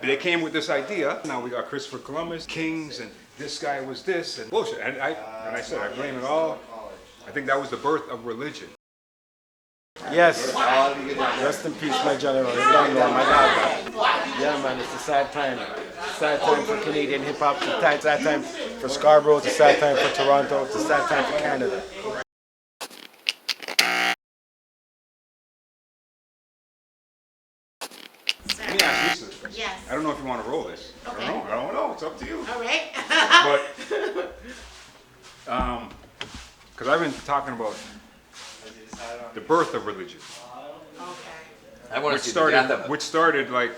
they came with this idea. Now we got Christopher Columbus, kings, and this guy was this, and bullshit. And I said, I blame it all. I think that was the birth of religion. Yes. Rest in peace, my general. You don't know my dad. Yeah, man, it's a sad time. Sad time for Canadian hip hop. It's a sad time for Scarborough. It's a sad time for Toronto. It's a sad time for Canada. Let me ask you this. Yes. I don't know if you want to roll this. Okay. I don't know. It's up to you. All right. But, because I've been talking about the birth of religion. Okay. I want to see the death of it. Which started like,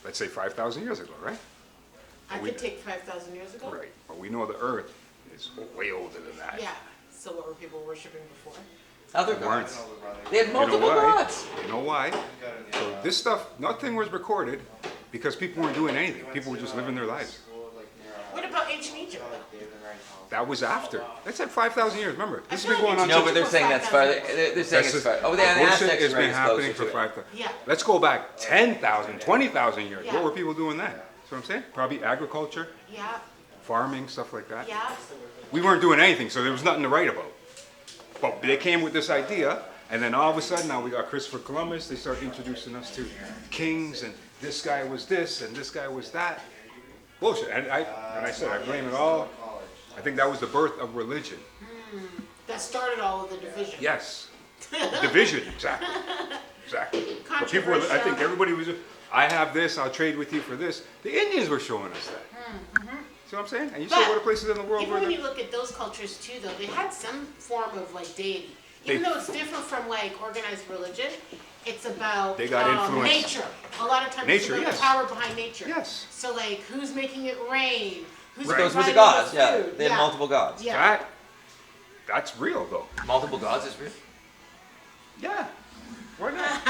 let's say 5,000 years ago, right? I could take 5,000 years ago. Right. But we know the earth is way older than that. Yeah. So what were people worshiping before? Other Weren't. gods. They had multiple You know why? gods. You know why? So this stuff, nothing was recorded because people weren't doing anything. People were just living their lives. What about ancient Egypt? That was after. That's like 5,000 years. Remember, this has feel been going like on. No, since- but they're saying that's farther. They're saying it's farther. Oh, the bullshit Aztecs has were been happening closer for to it. 5,000. Yeah. Let's go back 10,000, 20,000 years. Yeah. What were people doing then? That's what I'm saying. Probably agriculture, Yeah. farming, stuff like that. Yeah. We weren't doing anything, so there was nothing to write about. But they came with this idea, and then all of a sudden now we got Christopher Columbus. They start introducing us to kings, and this guy was this, and this guy was that. Bullshit. And I said, I blame it all. I think that was the birth of religion. That started all of the division. Yes. Division, exactly. Exactly. But people were, I think everybody was, I have this, I'll trade with you for this. The Indians were showing us that. See what I'm saying? And you see what other places in the world Even were when there? you look at those cultures too, though, they had some form of like deity. Even though it's different from like organized religion, it's about They got influence. nature. A lot of times Nature, it's about yes. the power behind nature. Yes. So like, who's making it rain? Who's But those were the providing gods. us Yeah, food? they had multiple gods. Yeah. That's real though. Multiple gods is real. Yeah. Why not?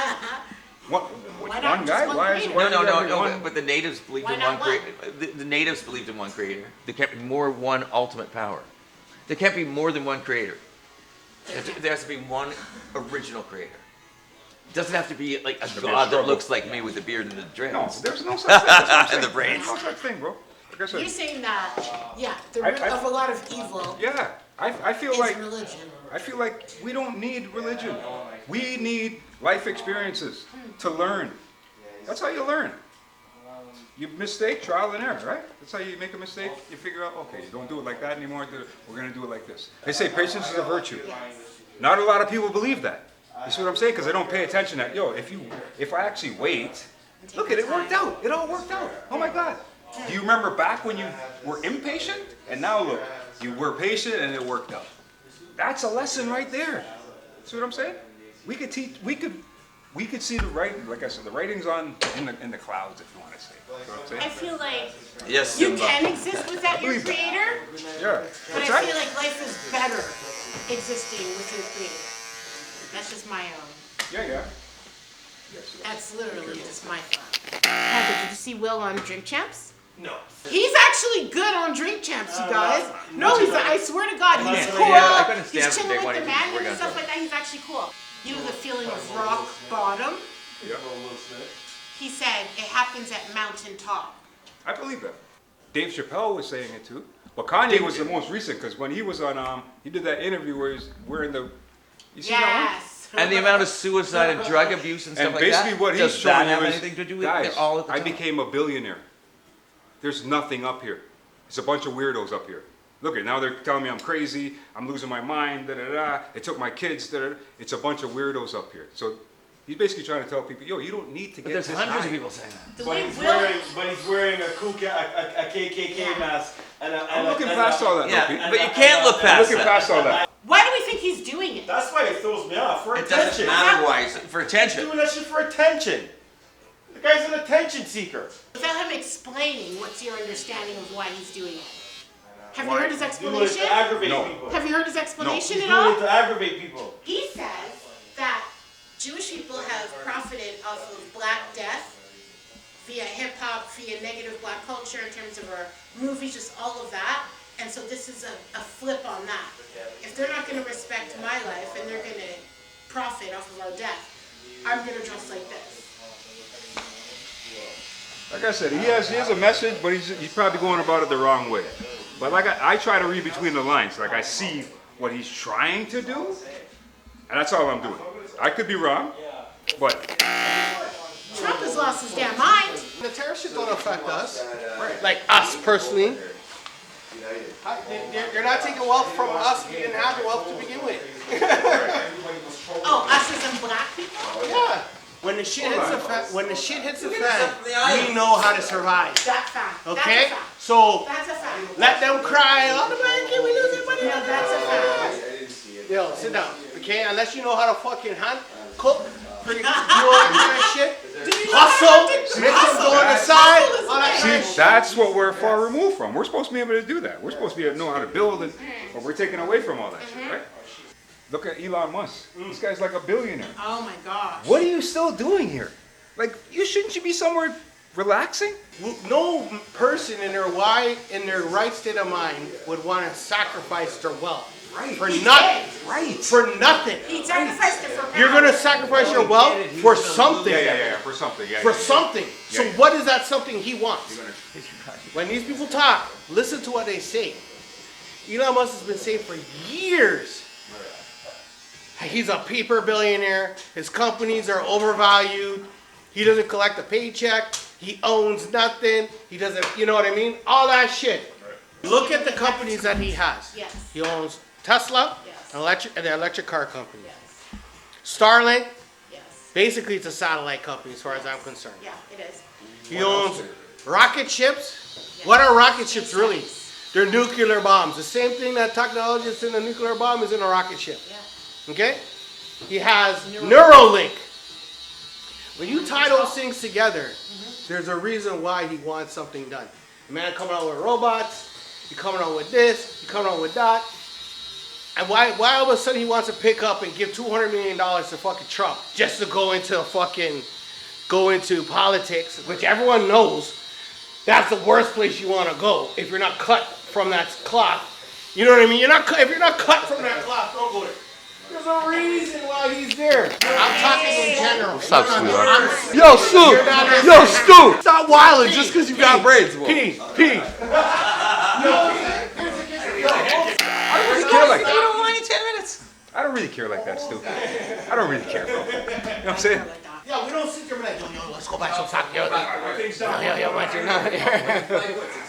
What, Why not one just guy? one Why is it? creator? why No, do no, you no, have no. one- But the natives believed Why in not one creator. The natives believed in one creator. There can't be one ultimate power. There can't be more than one creator. There has to be one original creator. It doesn't have to be like a be a god that struggle. looks like me with the beard and the No, dreads. there's no such thing. That's what I'm saying. And the brains. There's no such thing, bro. Like I said, You're saying that, yeah, the I- root of a lot of evil yeah. I feel is like religion. I feel like we don't need religion. We need life experiences to learn. That's how you learn. You mistake, trial and error, right? That's how you make a mistake. You figure out, okay, you don't do it like that anymore. We're going to do it like this. They say patience is a virtue. Not a lot of people believe that. You see what I'm saying? Because they don't pay attention that, if I actually wait, look at it, worked out. It all worked out. Oh my God. Do you remember back when you were impatient? And now look, you were patient and it worked out. That's a lesson right there. See what I'm saying? We could teach, we could see the writing, like I said, the writing's in the clouds, if you want to say. You know what I'm saying? I feel like Yes, you Simba. can exist without your believe that. creator, Yeah. but What's I that? feel like life is better existing with your creator. That's just my own. Yeah. Yes. That's literally just my thought. Heather, did you see Will on Drink Champs? No. He's actually good on Drink Champs, you guys. No, I swear to God, he's Not cool. really, I couldn't stand He's for chilling Day One, with the he was man working and on stuff something. like that. He's actually cool. You know the feeling of rock bottom? Yeah. He said it happens at mountain top. I believe that. Dave Chappelle was saying it too. But Kanye was the most recent because when he was on, he did that interview where he's wearing the, you see that Yes. And the amount of suicide and drug abuse and one? stuff And like that. basically what he's does that showing have you is, anything to do with guys, it all at the I time? became a billionaire. There's nothing up here. It's a bunch of weirdos up here. Look at now they're telling me I'm crazy, I'm losing my mind, da da da. They took my kids, da da. It's a bunch of weirdos up here. So he's basically trying to tell people, yo, you don't need to But get there's this hundreds high. of people saying that. The But way he's Will, wearing a KKK Yeah. mask and a. I'm looking past all that, Yeah, though, Pete. but you can't look I'm past looking that. past all that. why do we think he's doing it? That's why it throws me off. For It doesn't attention. matter why. It's for He's attention. doing that shit for attention. The guy's an attention seeker. Without him explaining, what's your understanding of why he's doing it? Have you Why? heard his He's doing it explanation? to aggravate No. people. Have you heard his explanation He's at doing all? it to aggravate people. He says that Jewish people have profited off of Black death via hip hop, via negative Black culture in terms of our movies, just all of that. And so this is a flip on that. If they're not going to respect my life and they're going to profit off of our death, I'm going to dress like this. Like I said, he has a message, but he's probably going about it the wrong way. But like I try to read between the lines. Like I see what he's trying to do, and that's all I'm doing. I could be wrong, but Trump has lost his damn mind. The tariff shit don't affect us. Like us personally. You're not taking wealth from us. We didn't have the wealth to begin with. Oh, us as in black people? Yeah. When the shit hits the fan, we know how to survive. That's fact. Okay? That's a fact. So That's a fact. let them cry. Oh, the American, we losing money. No, that's a fact. Yo, sit down. Okay? Unless you know how to fucking cook, pretty do all that shit. Hustle, make some go on the side. All that shit. see, that's what we're far removed from. We're supposed to be able to do that. We're supposed to be able to know how to build it, but we're taking away from all that shit, right? Look at Elon Musk. This guy's like a billionaire. Oh my gosh. What are you still doing here? Like, shouldn't you be somewhere relaxing? No person in their right state of mind would want to sacrifice their wealth. Right. For nothing. Right. For nothing. He sacrificed it for power. You're gonna sacrifice your wealth for something. Yeah, for something. Yeah, For yeah. something. So yeah. what is that something he wants? When these people talk, listen to what they say. Elon Musk has been saying for years. He's a paper billionaire. His companies are overvalued. He doesn't collect a paycheck. He owns nothing. He doesn't, you know what I mean? All that shit. Look at the companies that he has. Yes. He owns Tesla, Yes. the electric car company. Yes. Starlink, Yes. basically it's a satellite company as far as I'm concerned. Yeah, it is. He owns rocket ships. What are rocket ships really? They're nuclear bombs. The same thing that technology is in a nuclear bomb is in a rocket ship. Yeah. Okay? He has Neuralink. When you tie those things together, there's a reason why he wants something done. The man coming out with robots, he coming out with this, he coming out with that. And why all of a sudden he wants to pick up and give $200 million to fucking Trump just to go into politics, which everyone knows that's the worst place you want to go if you're not cut from that cloth. You know what I mean? If you're not cut from that cloth, don't go there. There's a reason why he's there. I'm talking in general. Stop, sweetheart. Yo, Stu. Stop wilding just because you got braids. P. I don't really care like that. You don't want any 10 minutes. I don't really care like that, Stu. I don't really care, bro. You know what I'm saying? Yeah, we don't sit there and be like, yo, let's go buy some stock. Yo, what's your number?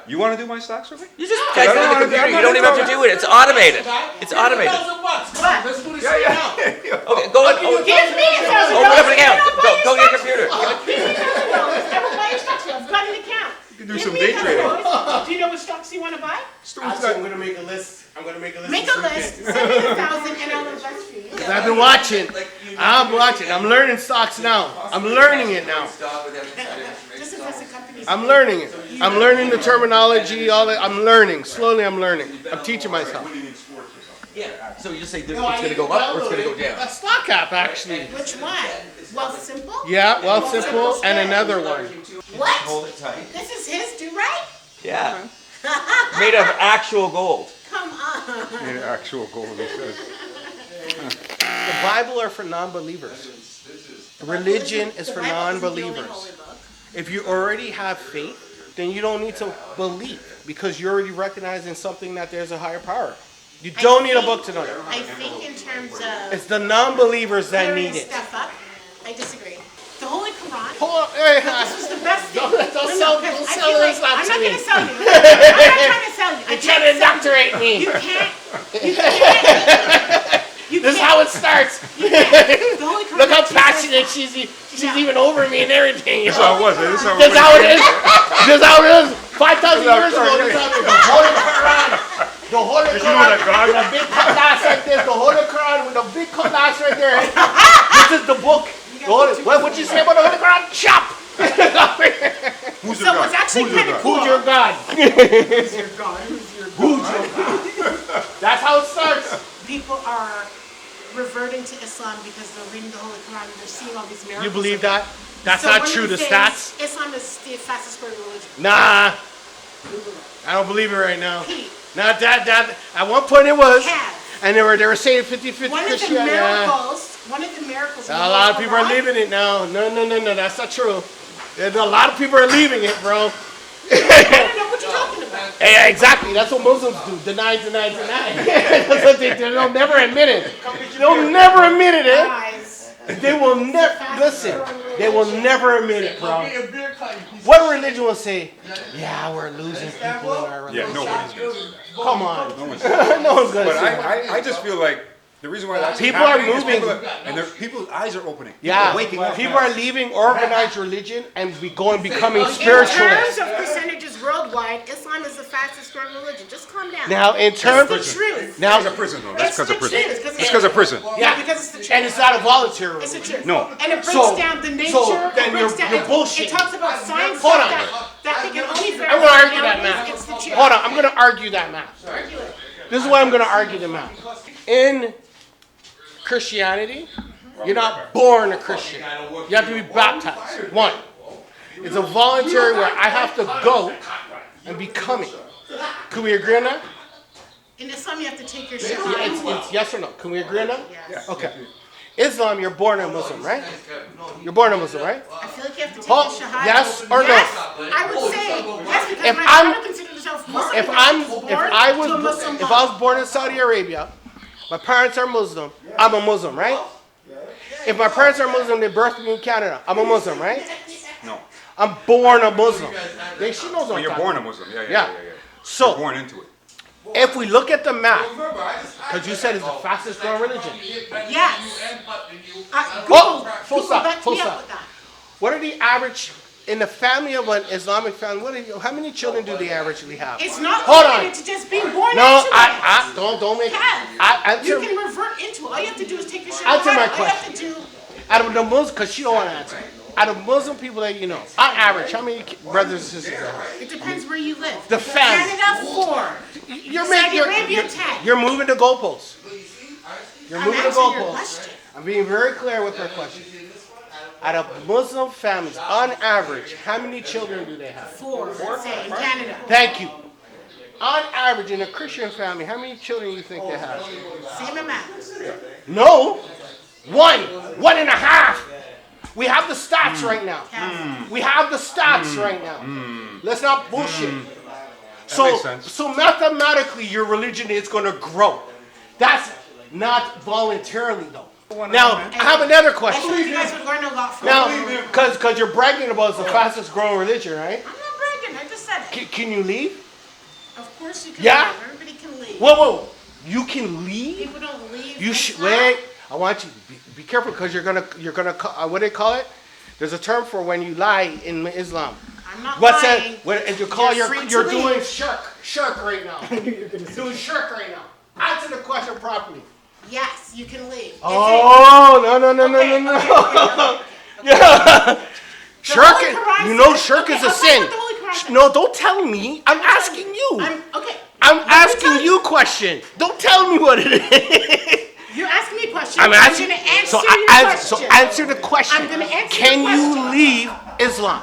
You want to do my stocks with me? You just text it to the computer. You don't even have to do it. It's automated. It's automated. $1,000. Let's do this right now. Okay, go on. Give me $1,000. Open up an account. Go get your computer. Give me $1,000. I will buy your stocks. I've got an account. You can do some day trading. Do you know what stocks you want to buy? I'm gonna make a list. Make a list. Send me $1,000 and I'll invest for you. I've been watching. I'm learning stocks now. I'm learning it now. Just invest in companies. I'm learning it. I'm learning the terminology. All that. I'm learning. Slowly, I'm learning. I'm teaching myself. Yeah. So you just say it's going to go up or it's going to go down. A stock app, actually. Which one? Wealth Simple? Yeah, Wealth Simple, and another one. What? Hold it tight. This is his, do right? Yeah. Made of actual gold. Come on. In actual gold, he says. The Bible are for non-believers. Religion is for The Bible isn't the only non-believers. holy book. If you already have faith, then you don't need to believe because you're already recognizing something that there's a higher power. You don't need a book to know that. I think in terms of It's the non-believers that clearing need it. stuff up, I disagree. The Holy Quran. Hold on, hey, This was the best thing. Don't sell- because don't I sell feel this like, stuff I'm to not me. going to sell you. I'm not trying to sell you. You're trying to indoctrinate me. You can't. You This is can't. how it starts. You can't. The Holy Quran. Look how teaches- passionate she's even over me and everything. That's how it was. This is how it That's was. how it is. That's how it is. 5,000 years ago, this is how it is. The Holy Quran. The Holy Did you know that Quran with a God? big cutlass like this. The Holy Quran with a big cutlass right there. This is the book. What'd you say about the Holy Quran? Chop. Who's So it's actually kind of cool. Who's your God? Who's your God? Who's your God? That's how it starts. People are reverting to Islam because they're reading the Holy Quran and they're seeing all these miracles. You believe that? That's So not one of true. the The things- stats. Islam is the fastest growing religion. Nah, Google it. I don't believe it right now. Pete, Not that. At one point it was, Have. and they were saying 50-50 One of the Christianity. miracles. One of the miracles. A lot of people are leaving it now. No, that's not true. And a lot of people are leaving it, bro. I don't know what you're talking about. Yeah, exactly. That's what Muslims do. Deny. That's what they do. They'll never admit it. They'll never admit it, eh? Guys, They will never, listen, they will never admit it, bro. What religion will say, yeah, we're losing people in our religion? Yeah, nobody's going to say that. Come on. No one's gonna say that. No one's going to But say that. I just feel like the reason why that's People are happening is moving. people's eyes are opening. Yeah, People are waking up. people are leaving organized religion and becoming in terms spiritualists. of percentages worldwide, Islam is the fastest growing religion. Just calm down. Now, in terms It's the truth. now, Because of prison, though. That's It's because of the prison. truth, 'cause It's because of prison. Yeah, because it's the truth. and it's not a voluntary It's the religion. truth. No. And it breaks So- down the nature. so it then breaks you're down, bullshitting. It talks about science Hold stuff on. that they can only verify. I'm going to argue that nowadays. math. It's the truth. Hold on, I'm going to argue that math. Argue it. This is why I'm going to argue the math. In Christianity, you're not born a Christian. You have to be baptized. One. It's a voluntary where I have to go and become it. Can we agree on that? In Islam, you have to take your Yeah, shahada. it's yes or no. Can we agree on that? Yes. Okay. Islam, you're born a Muslim, right? You're born a Muslim, right? I feel like you have to take Oh, your shahada. yes or no? Yes, I would say yes because If my I'm- father considered himself Muslim. If I was born in Saudi Arabia, my parents are Muslim, I'm a Muslim, right? If my parents are Muslim, they birthed me in Canada, I'm a Muslim, right? No. I'm born a Muslim. She knows what When I'm you're talking born a about. Muslim. Yeah. Yeah. You're So, born into it. if we look at the math, because you said it's the fastest growing religion. Yes. Oh, full Google stop, backed full me up stop. with that. What are the average, in the family of an Islamic family, how many children do they averagely have? It's not Hold on. limited to just being born No, into it. don't make, Kev, you answer, can revert into it. All you have to do is take your shahada. Answer my All you have to do. out of the Muslims, because she don't want to answer. Out of Muslim people that you know, on average, how many brothers and sisters do you have? It depends where you live. The family. Canada 4. You're Saudi Arabia 10. you're moving the goalposts. You're I'm moving the answering your goalposts. question. I'm being very clear with my question. Out of Muslim families, on average, how many children do they have? 4, let's say, in Canada. Thank you. On average, in a Christian family, how many children do you think they have? Same amount. No. 1.5. We have the stats right now. We have the stats right now. Let's not bullshit. makes sense. So mathematically, your religion is going to grow. That's not voluntarily, though. Now, I have another I question. think you guys would learn a lot from Now, me. because you're bragging about it's the fastest growing religion, right? I'm not bragging. I just said it. Can you leave? Of course you can Yeah? leave. Everybody can leave. Whoa. You can leave? People don't leave. You should Islam. wait. I want you to be careful because you're gonna what do they call it? There's a term for when you lie in Islam. I'm not What's lying. that? When and you call You're free to you're doing leave. shirk right now. You're doing shirk right now. Answer the question properly. Yes, you can leave. Oh no. Okay. Yeah. Shirk Holy is, Quran you know says- shirk okay, is a I'll tell you sin. what the Holy Quran says. No, don't tell me. I'm asking you. Okay. I'm Let me asking tell you a question. Don't tell me what it is. You're asking me a question. I'm asking. going to answer So, your so question. answer the question. I'm gonna answer Can the you question. leave Islam?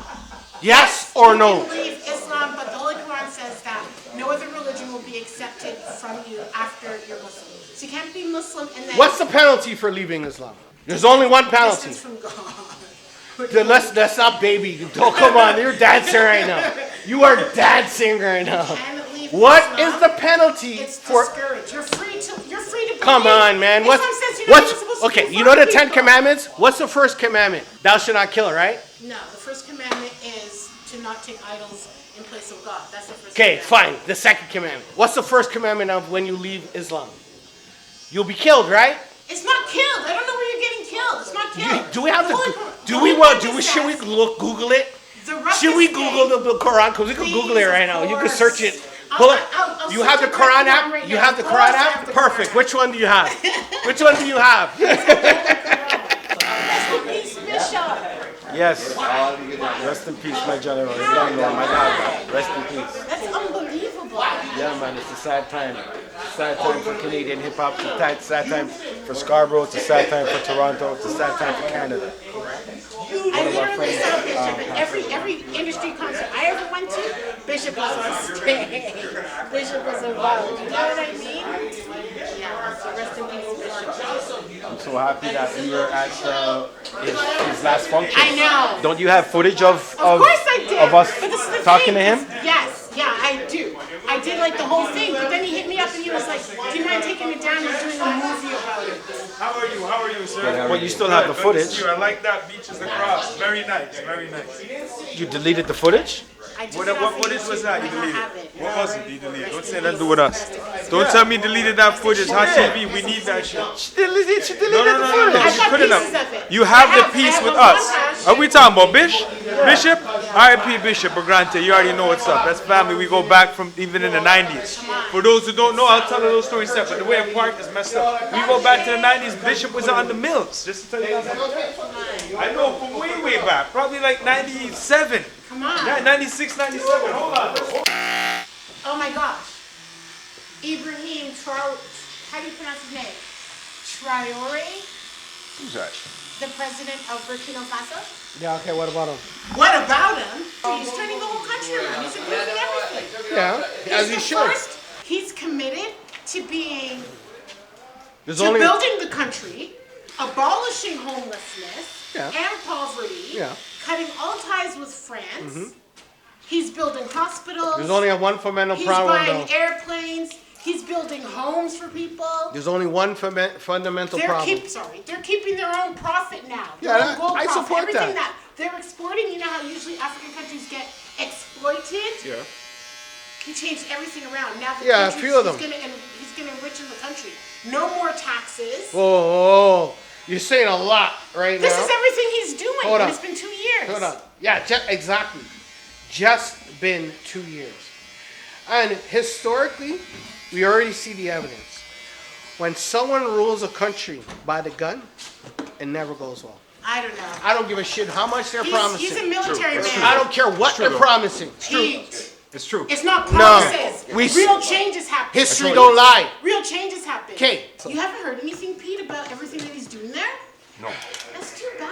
Yes or You no? can leave Islam, but the Holy Quran says that no other religion will be accepted from you after you're Muslim. So you can't be Muslim and then What's the penalty for leaving Islam? There's only one penalty. distance from God. Then let's not baby. Oh, come on, you're dancing right now. You are dancing right now. Can't leave What Islam. is the penalty It's for? discouraged. You're free to Come believe. on, man. Islam What's says you're not even supposed to okay? do You know the for 10 people. Commandments. What's the first commandment? Thou shalt not kill, right? No, the first commandment is to not take idols in place of God. That's the first Okay, commandment. fine. The second commandment. What's the first commandment of when you leave Islam? You'll be killed, right? It's not killed. I don't know where you're getting killed. It's not killed. Do we have The Holy to? Quran- Do the we Holy want? Quran Do we? says Should we look? Google it? the roughest Should we thing- Google the Quran? Because we can Google it right now. You can search it. Pull it. I'll You have the search it Quran right app? right You now. have the Of Quran course I app? have the Perfect. Quran. Which one do you have? Which one do you have? Peace, Bishop. Yes. Rest in peace, my general. You don't know my dad. Rest in peace. That's unbelievable. Yeah, man, it's a sad time. Sad time for Canadian hip hop. It's a sad time for Scarborough. It's a sad time for Toronto. It's a sad time for Canada. I literally saw Bishop at every industry concert I ever went to. Bishop was on stage. Bishop was involved. You know what I mean? Yeah. So rest in peace, Bishop. I'm so happy that we were at his last function. I know. Don't you have footage of Of course I did. of us But this is the talking to thing, him? Yes, yeah, I do. I did like the whole thing, but then he hit me up and he was like, "Do you mind taking it down and doing a movie about it?" How are you? How are you, sir? But you still have the Good to footage. see you. I like that beaches across. Very nice. Very nice. You deleted the footage? I took What it off of footage was YouTube, that? You but I deleted? have it. What was it? You deleted? Don't say nothing to do with us. Don't tell me deleted that footage. Hot TV. We need that shit. She deleted No, the no, no, no, footage. no. I You got couldn't pieces have. of it. You have the I piece have with a us. montage. Are we talking about Bishop? R.I.P. Bishop Brigante. You already know what's up. That's family. We go back from even in the 90s. For those who don't know, I'll tell a little story step. But the way a park is messed up. We go back to the 90s. Bishop was on the mills. Just to tell you that. I know from way, way back. Probably like 97. Come on. 96, 97. Hold on. Oh my gosh. Ibrahim Traore. How do you pronounce his name? Traore, Who's that? the president of Burkina Faso. Yeah, okay, what about him? What about him? He's turning the whole country around. He's improving everything. Yeah, as He's he the should. first. He's committed to being There's to only building the country, abolishing homelessness Yeah. and poverty, Yeah. cutting all ties with France. He's building hospitals. there's only a one fundamental He's problem buying though. airplanes. He's building homes for people. There's only one fundamental problem. They're keeping their own profit now. Yeah, Their own gold I profit, support everything that. they're exporting. You know how usually African countries get exploited. Yeah. He changed everything around. Now the Yeah, a country's- few of them. He's gonna enrichen the country. No more taxes. Whoa, you're saying a lot right This now. is everything he's doing. Hold and on. It's been 2 years. Hold on. Yeah, exactly. Just been 2 years. And historically, we already see the evidence. When someone rules a country by the gun, it never goes well. I don't know. I don't give a shit how much they're He's promising. a military man. I don't care what they're promising. It's true. It's not No. promises. We- Real changes happen. History don't lie. Real changes happen. 'Kay. You haven't heard anything, Pete, about everything that he's doing there? No. That's too bad.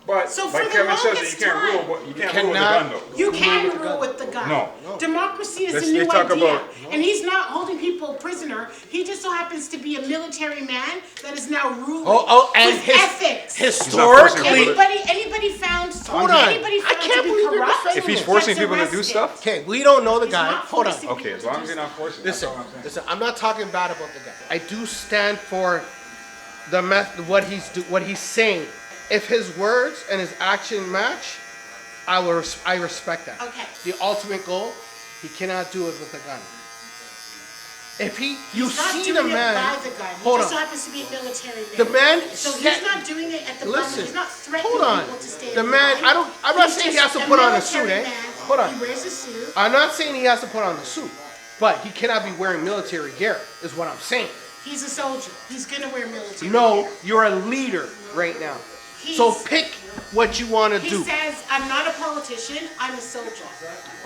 But So for like the Kevin says, that longest you can't time- rule. You can't rule with the cannot- gun though. You can rule with the gun. No. Democracy is Let's- a new they talk idea. about- And he's not holding people prisoner. He just so happens to be a military man that is now ruling And with ethics. historically, Anybody found Hold on. anybody I found can't to be believe you're corrupt? defending If he's Gets forcing people to do arrested. stuff, okay, we don't know the He's guy. not Hold on. forcing okay, people as to long do as you're not forcing. That's Listen, all I'm saying. listen. I'm not talking bad about the guy. I do stand for what he's saying. If his words and his action match, I respect that. Okay. The ultimate goal, he cannot do it with a gun. If you He's not see doing the it man, by the gun. He hold just so on. happens to be a military man. The man So can't- he's not doing it at the gun. Listen, He's not threatening hold on. people to stay The in man, line. I'm not He's saying he just has to put on a suit, military eh? man. Hold on. He wears a suit. I'm not saying he has to put on the suit, but he cannot be wearing military gear, is what I'm saying. He's a soldier. He's gonna wear military No, gear. you're a leader right now. He's- So pick what you want to He do. says, I'm not a politician, I'm a soldier.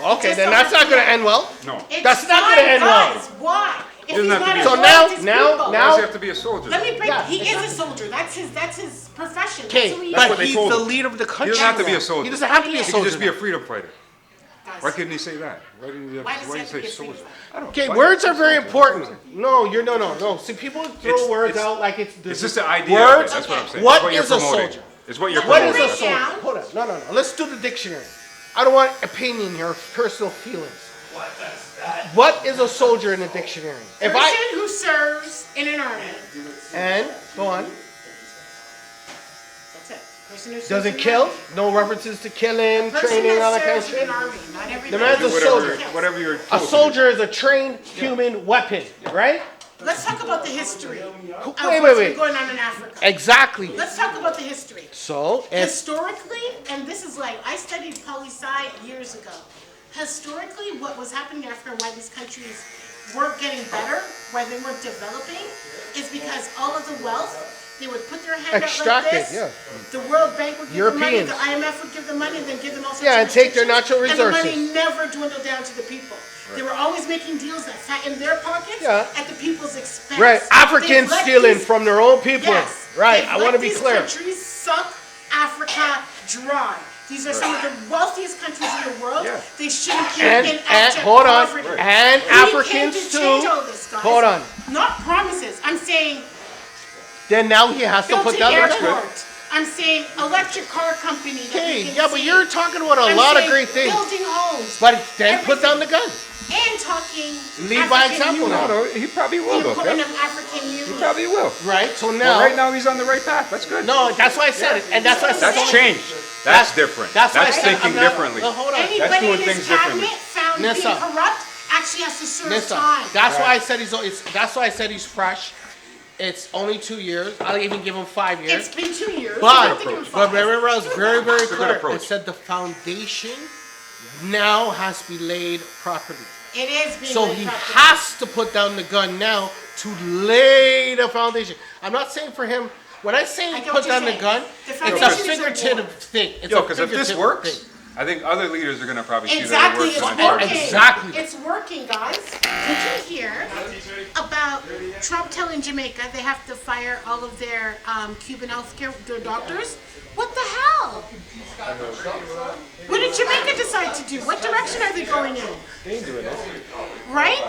Okay, just then so that's not happens going to that- end well. No. It's That's not fine, gonna end well. guys. Why? If Doesn't he's have to not be. as So well now- as his now- people. Why now- does he have to be a soldier? Let me break. Yeah, he exactly. is a soldier. That's his profession. Okay, That's who he That's is. what but they he's told the him. leader of the He country. doesn't have to be a He soldier. doesn't have to be a He soldier. could just be a freedom fighter. Guys, Why couldn't he say that? Why didn't he Why does he why have to did be he a say soldier? freedom I don't. Okay, why- words are very important. No. See, people throw words it's- out like it's It's just the idea. Of Words. it. That's what I'm saying. What It's what you're is a promoting. soldier? It's what you're What is promoting. a soldier? down. Hold on. No. Let's do the dictionary. I don't want opinion here, personal feelings. What is a soldier in the dictionary? If person I who serves in an army. and go on, That's it. Person who serves doesn't in an kill. army. No references to killing, Person training, all that that kind of serves in shit. an army. Not everybody. The man's a Whatever, soldier. whatever you're A told to do. soldier is a trained human weapon, right? Let's talk about the history of Wait. what's been going on in Africa. Exactly. Let's talk about the history. So if Historically, and this is like, I studied poli-sci years ago. Historically, what was happening in Africa, why these countries weren't getting better, why they weren't developing, is because all of the wealth, they would put their hand out like Extracted, this. yeah. The World Bank would give them money, Europeans. the IMF would give them money, and then give them all sorts Yeah, of and take their natural restrictions, resources. And the money never dwindled down to the people. They were always making deals that fattened their pockets Yeah. at the people's expense. right, Africans They've let stealing these- from their own people. Yes. Right. They've I let want to be these clear. countries suck Africa dry. These are some of the wealthiest countries in the world. Yeah. They shouldn't be And in abject hold on, poverty. and We came Africans to change all too. this, guys. Hold on. not promises. I'm saying Then now he has to built put an down the gun. airport. I'm saying electric car company. That Okay, you can yeah, but see. you're talking about a I'm lot of saying great things. Building homes. But then put down the gun. And talking. Lead by African example youth. now. No, he probably will, The though, equipment Kev. of African youth. He probably will. Right? So Well, now. right now he's on the right path. That's good. No, that's why I said it. And that's why I said That's changed. That's different. That's why I That's said thinking I'm not- differently. Well, hold on. Anybody doing in his things differently. cabinet found Nessa. being corrupt actually has to serve Nissa, time. that's why I said that's why I said he's fresh. It's only 2 years. I'll even give him 5 years. It's been 2 years. But, It's not but remember, I was very, very a good clear. approach. It said the foundation now has to be laid properly. It is being So laid he properly. has to put down the gun now to lay the foundation. I'm not saying for him. When I say I get put what you're down the saying. gun, The it's a foundation is a figurative wall. thing. It's Yo, a because if this figurative works, thing. I think other leaders are going to probably see Exactly, that it's it works. working. Exactly. It's working, guys. Did you hear about Trump telling Jamaica they have to fire all of their Cuban healthcare their doctors? What the hell? What did Jamaica decide to do? What direction are they going in? They ain't doing it. Right?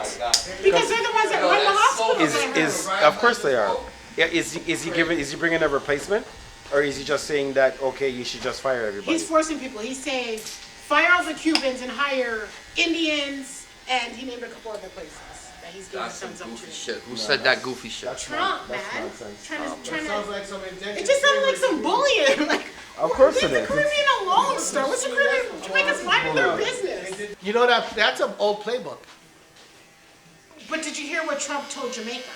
Because they're the ones that run the hospitals. Is of course they are. Yeah, is he bringing a replacement, or is he just saying that okay, you should just fire everybody? He's forcing people. He's saying fire all the Cubans and hire Indians, and he named a couple other places that he's giving thumbs up Goofy to. shit. Who said that goofy shit? Trump, man. nonsense. Trying to. Sounds like some It intention. just sounded like some bullying. Like, Of course leave it the is. Caribbean alone, sir. What's the Caribbean? Jamaica's minding their business. You know that's an old playbook. But did you hear what Trump told Jamaica?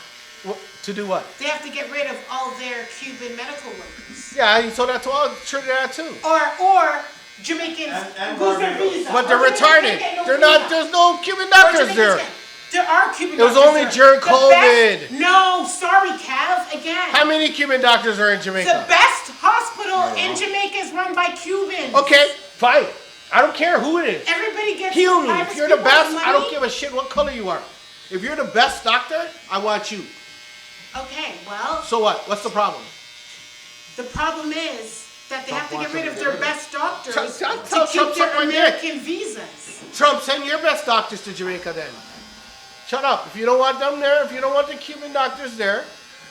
To do what? They have to get rid of all their Cuban medical workers. Yeah, he told that to all Trinidad too. Or Jamaicans lose their visa. But they're Or retarded. Jamaicans get no They're not. visa. There's no Cuban Or doctors Jamaicans there. There are Cuban It was doctors only there. during The COVID. best- no, sorry, Kev. Again. How many Cuban doctors are in The Jamaica? best hospital in Jamaica is run by Cubans. Okay, fine. I don't care who it is. Everybody gets Heal me. private If you're the people's best, I don't money. give a shit what color you are. If you're the best doctor, I want you. Okay, well, So what? What's the problem? the problem is that they have to get rid of their best doctors Tell to Trump keep their suck my dick. American visas. Trump, send your best doctors to Jamaica then. Shut up. If you don't want them there, if you don't want the Cuban doctors there,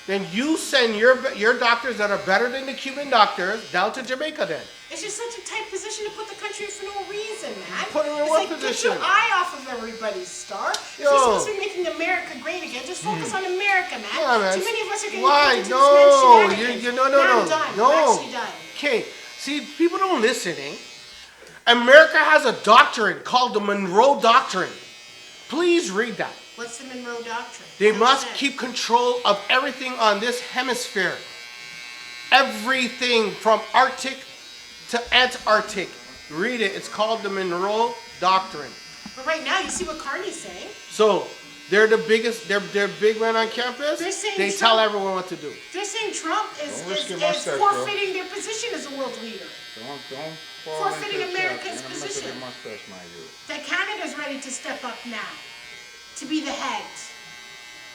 then you send your doctors that are better than the Cuban doctors down to Jamaica then. It's just such a tight position to put the country in for no reason, man. Put him in it's what like, position? Get your eye off of everybody's star. If Yo. you're supposed to be making America great again, just focus on America, man. Yeah, man. Too many of us are getting Why? pulled into No, this man's shenanigans. you no. I'm done. I'm No. actually done. Okay, see, people don't listen, eh? America has a doctrine called the Monroe Doctrine. Please read that. What's the Monroe Doctrine? They What must is it? keep control of everything on this hemisphere. Everything from Arctic to Antarctic. Read it. It's called the Monroe Doctrine. But right now, you see what Carney's saying. So they're the biggest. They're big men on campus. They're saying They Trump- tell everyone what to do. They're saying Trump is Don't risk your mustache, bro. forfeiting their position as a world leader. Don't Forfeiting America's position. That Canada's ready to step up now, to be the head.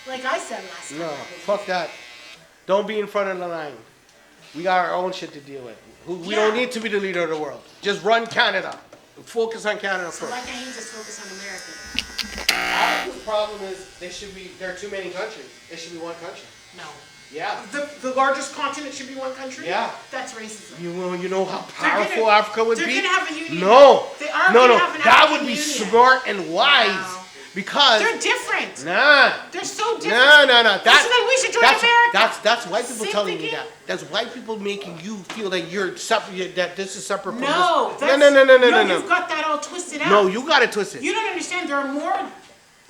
Like I said last time. No, fuck that. Don't be in front of the line. We got our own shit to deal with. We Yeah. don't need to be the leader of the world. Just run Canada. Focus on Canada So first. why can't he just focus on America? The problem is there are too many countries. It should be one country. No. Yeah. The largest continent should be one country? Yeah. That's racism. You know how They're powerful gonna- Africa would they're be? gonna have a union. No. They are no, gonna have an that would African be union. smart and wise. No. Because They're different. nah. They're so different. No. So then we should join America. That's white people Same telling you thinking. that. That's white people making you feel that you're separate. That this is separate from No. this. That's, No. You've got that all twisted out. No, you got it twisted. You don't understand. There are more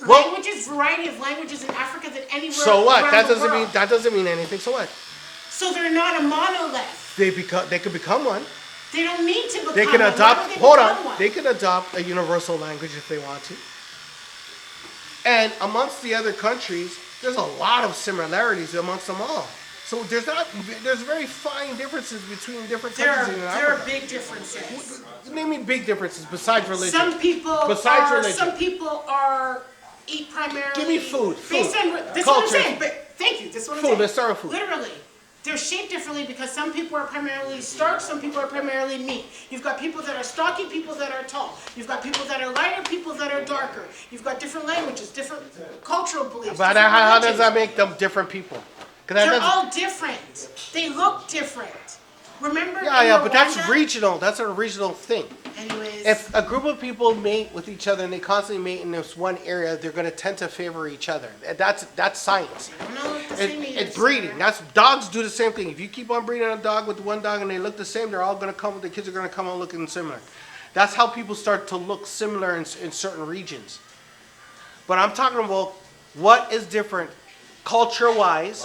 Well- languages, variety of languages in Africa than anywhere So what? around That the doesn't world. mean anything. So what? So they're not a monolith. They could become one. They don't need to become They can one. adopt. Why would they Hold become on. one? They can adopt a universal language if they want to. And amongst the other countries, there's a lot of similarities amongst them all. So there's very fine differences between different countries in There Africa. are big differences. Name me big differences besides religion. Some people Besides are. religion. Some people are eat primarily. Give me food, Based food, on this is what I'm culture. saying. But thank you. This is what I'm Food, saying. let's start with food. Literally, they're shaped differently because some people are primarily starch, some people are primarily meat. You've got people that are stocky, people that are tall. You've got people that are lighter, people that are darker. You've got different languages, different cultural beliefs. But different how does religions. that make them different people? 'Cause that They're doesn't- all different. They look different. Remember? yeah, in but that's Rwanda? regional. That's a regional thing. Anyways. If a group of people mate with each other and they constantly mate in this one area, they're going to tend to favor each other. That's science. I don't know what the same is, It's breeding. sir. That's dogs do the same thing. If you keep on breeding a dog with one dog and they look the same, they're all going to come. The kids are going to come out looking similar. That's how people start to look similar in certain regions. But I'm talking about what is different, culture-wise,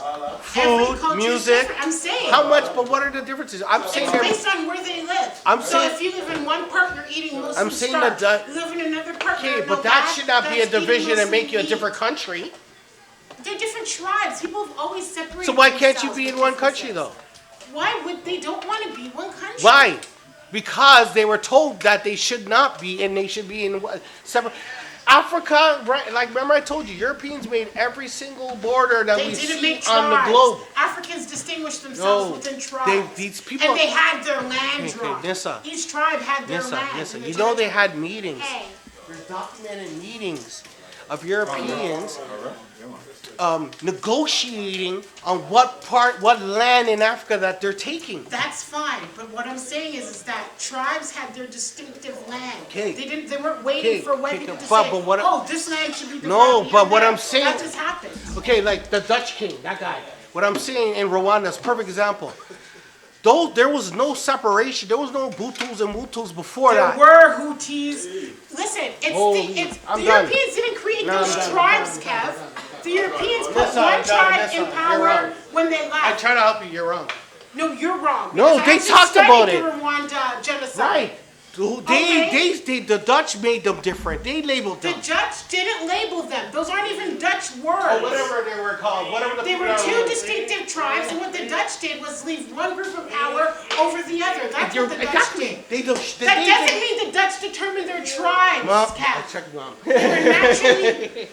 Every food, culture is music. different. I'm saying. How much? But what are the differences? I'm saying It's they're- based on where they live. I'm so saying- if you live in one part, you're eating Muslim I'm saying starch. that You live in another part, okay, you're but that nomad, should not be a that's eating division and Muslim make you a meat. different country. They're different tribes. People have always separated. So why can't you themselves be in with one country differences. though? Why would they don't want to be one country? Why? Because they were told that they should not be, and they should be in separate. Africa, right? Like remember I told you, Europeans made every single border that They we didn't see make on the tribes. globe. Africans distinguished themselves No, within tribes. these people- and they had their land Okay, dropped. Nissa. Each tribe had their Listen, land. listen. and You the know they territory. had meetings. Hey, There's documented meetings of Europeans Oh, negotiating on what land in Africa that they're taking. that's fine. But what I'm saying is that tribes had their distinctive land. Okay. They weren't waiting Okay, for white okay, people to but say, what- oh, this land should be divided. No, here but and what there." I'm saying- That just happened. Okay, like the Dutch king, that guy. What I'm saying in Rwanda is a perfect example. Though there was no separation, there was no Hutus and Hutus before There that. were Houthis. Listen, I'm the done. Europeans didn't create No, I'm those done, tribes, I'm Kev. done. The Europeans put Nessa, one I'm done, tribe Nessa, in you're power wrong. when they I left. try to help you, you're wrong. No, you're wrong. No, because I they actually talked studied about the it. Rwanda genocide. Right. The Dutch made them different. They labeled The them. Dutch didn't label them. Those aren't even Dutch words. Or whatever they were called. Whatever the They were two distinctive tribes, and what the Dutch did was leave one group of power over the other. That's what the Dutch Exactly. did. They do, That doesn't mean the Dutch determined their tribes, Well, Kev. I checked mom.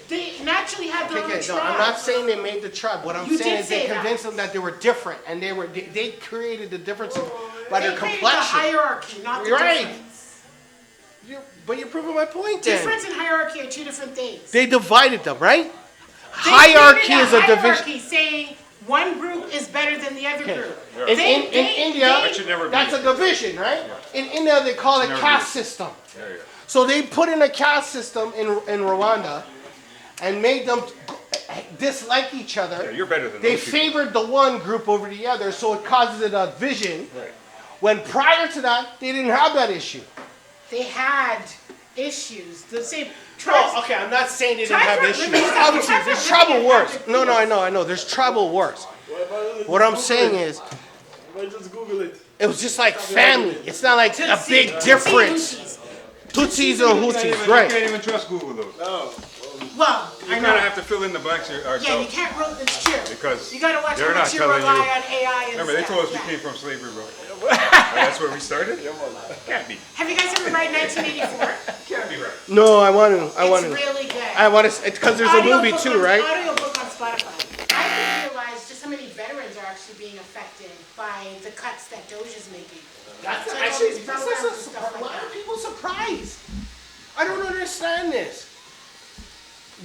They naturally had their own Okay, tribes. no, I'm not saying they made the tribe. What I'm You saying did is they say that. convinced them that they were different, and they created the differences by their They created complexion. the hierarchy, not the Right. difference. But you're proving my point. Then Difference and hierarchy are two different things. they divided them, right? They Hierarchy created is a division. hierarchy saying one group is better than the other group. In India, That should never be. that's a division, right? In India, they call it never caste be. system. Yeah, yeah. So they put in a caste system in Rwanda and made them dislike each other. Yeah, you're better than They those people. favored the one group over the other, so it causes a division. Right. When prior to that, they didn't have that issue. They had issues. The same tribes. Oh, okay, I'm not saying they didn't Tribes have were- issues. let me stop you. Obviously, Tribes there's were tribal really wars. effective No, people. I know. There's tribal wars. What I'm saying is, I just Google it. it was just like family. It's not like a Tutsi- big Tutsi difference. Houthis. Tutsis and You Hutus, right? can't even trust Google those. Well, You I kind of know. have to fill in the blanks Yeah, you ourselves. can't roll. It's true. Because You gotta watch they're how not much you telling rely you. on AI and Remember, they stuff. told us we Yeah. came from slavery, bro. That's where we started? Can't be. Have you guys ever read 1984? Can't be right. No, I want to. I It's want to. really good. I want to. It's because there's a movie Audiobook too, on- right? Audiobook on Spotify. I didn't realize just how many veterans are actually being affected by the cuts that Doge is making. That's It's like all actually these that's programs a and stuff like lot that. of people surprised. I don't understand this.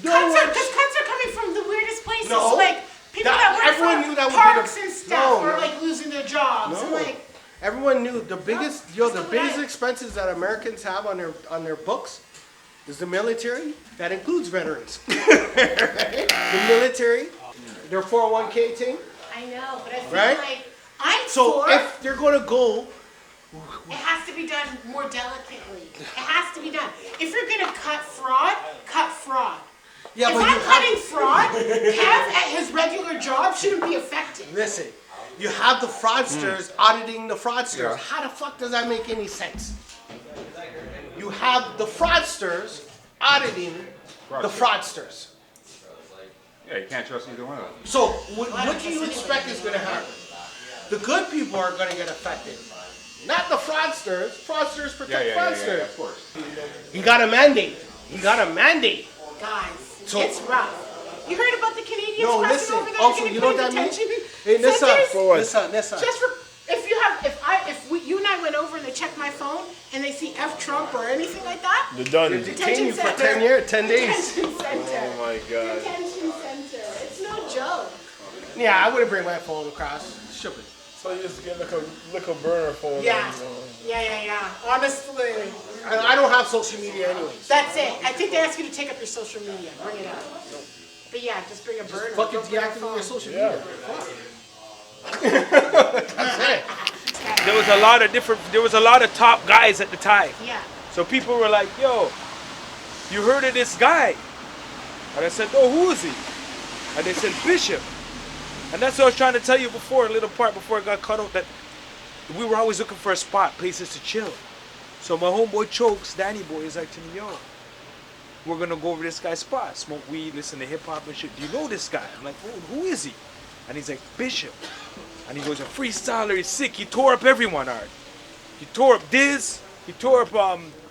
No Cuts are, one's- cause cuts are coming from the weirdest places. No. Like people That- that, work everyone for knew that would be parks the- and stuff No, are no. like losing their jobs. No. And like Everyone knew the biggest, the That's biggest what I- expenses that Americans have on their books is the military. That includes veterans. The military, their 401k thing. I know, but I feel Right? like I'm So for if they're going to go, it has to be done more delicately. It has to be done. If you're gonna cut fraud, cut fraud. yeah, If but I'm you cutting fraud, Kev at his regular job shouldn't be affected. listen. You have the fraudsters auditing the fraudsters. Yeah. How the fuck does that make any sense? You have the fraudsters auditing the fraudsters. Yeah, you can't trust either one of them. So what do you expect is going to happen? The good people are going to get affected, not the fraudsters. Fraudsters protect fraudsters. Of course. You got a mandate. You got a mandate. Guys, So- it's rough. You heard about the Canadians No, crossing listen. over there Also, getting you know put what in that means? detention? Hey, Nissa, Centers? Nissa. Just for, you and I went over and they checked my phone and they see F Trump or anything like that. They're done. Detain you for 10 years, 10 days. Detention center. Oh my God. Detention center. It's no joke. Yeah, I wouldn't bring my phone across. Stupid. So you just get like a burner phone. Yeah. Yeah. Honestly. I don't have social media anyways. That's it. I think they ask you to take up your social media. Bring it up. But yeah, just bring a burner. Fucking Don't bring a deactivate phone. your social media. There was a lot of top guys at the time. Yeah. So people were like, yo, you heard of this guy? And I said, oh, who is he? And they said, Bishop. And that's what I was trying to tell you before, a little part before it got cut out, that we were always looking for a spot, places to chill. So my homeboy Chokes, Danny boy, is like to me, yo, we're gonna go over this guy's spot, smoke weed, listen to hip hop and shit. Do you know this guy? I'm like, oh, who is he? And he's like, Bishop. And he goes, a freestyler, he's sick. He tore up everyone, Art. He tore up Diz. He tore up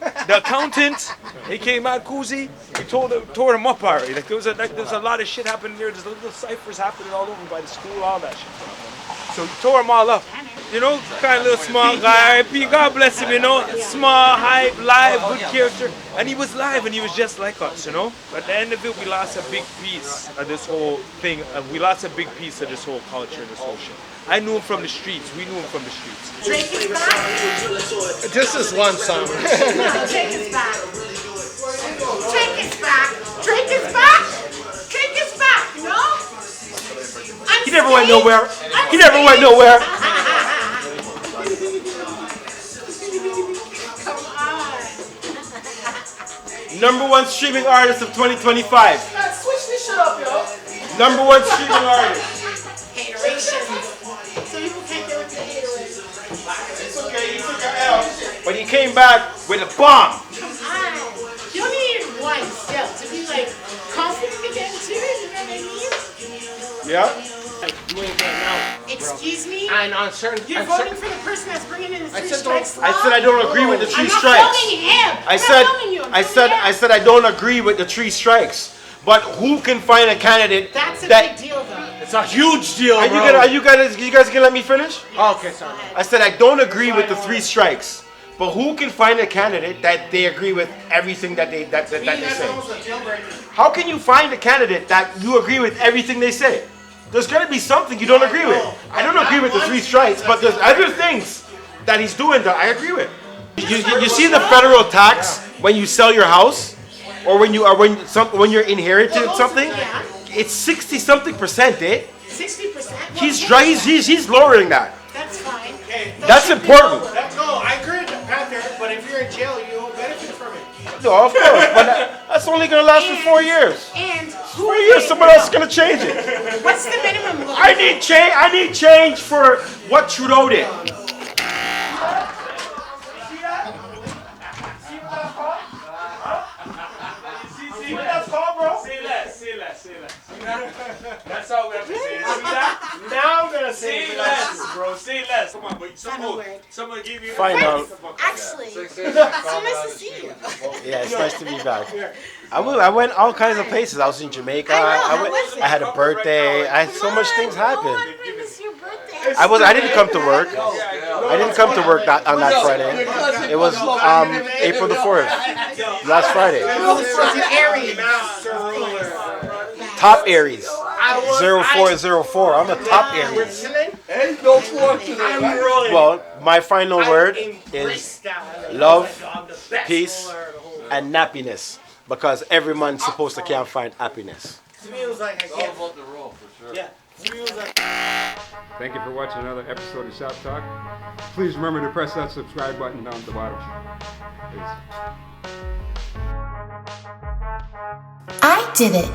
the accountant. He came out Koozie. He tore him up already. Like there was a lot of shit happening there. There's little ciphers happening all over by the school, all that shit. So he tore them all up. You know, kind of little small guy. R.I.P. God bless him, you know. Small, hype, live, good character. And he was live and he was just like us, you know. But at the end of it, we lost a big piece of this whole thing. We lost a big piece of this whole culture, this whole shit. I knew him from the streets. We knew him from the streets. Drake is back. Just this one song. No, Drake is back. Drake is back. Drake is back. Drake is back. You know? He never went nowhere. He never went nowhere. Come on. #1 streaming artist of 2025. Switch this shit up, yo. #1 streaming artist. Hateration. So people can't get with the hateration. It's okay, he took an L. But he came back with a bomb. Come on. You only need one still to be like confident again too, you know what I mean? Yeah? You ain't getting out. Excuse me? And on certain... You're voting for the person that's bringing in the three said strikes law? I said I don't agree with the I'm three not strikes. filming him. I I'm said not filming you. I'm I filming said him. I don't agree with the 3 strikes. But who can find a candidate That's a that big deal though. It's a huge deal, Are you guys gonna let me finish? Oh, okay, sorry. I said I don't agree with the 3 strikes. But who can find a candidate that they agree with everything that they say? How can you find a candidate that you agree with everything they say? There's gonna be something you don't agree with. I don't agree with the 3 strikes, but there's other things that he's doing that I agree with. You see the federal tax when you sell your house, or when you're inheriting something? It's 60-something%, eh? 60%? He's lowering that. That's fine. That's important. No, I agree with the Panther, but if you're in jail, you won't benefit from it. No, of course, but that's only gonna last for 4 years. And 4 years, someone else is gonna change it. what's the minimum law? I need change for what Trudeau did. See what that's called, bro? Say less. That's all we have to say. See that? Now I'm gonna say Say less, bro. Say less. Come on, but Final word. someone give you. Find out. Actually, it's so nice to see you. Yeah, it's nice to be back. I went all kinds of places. I was in Jamaica. How was it? I had a birthday. I had so much things happen. When was your birthday? I didn't come to work. I didn't come to work on that Friday. It was April the 4th, last Friday. Aries. Top Aries. 0404. I'm a top Aries. Well, my final word is love, peace, and nappiness. Because every man's supposed to can't find happiness. Feels like I can't vote the role for sure. Yeah. Feels like. Thank you for watching another episode of Shop Talk. Please remember to press that subscribe button down at the bottom. Peace. I did it.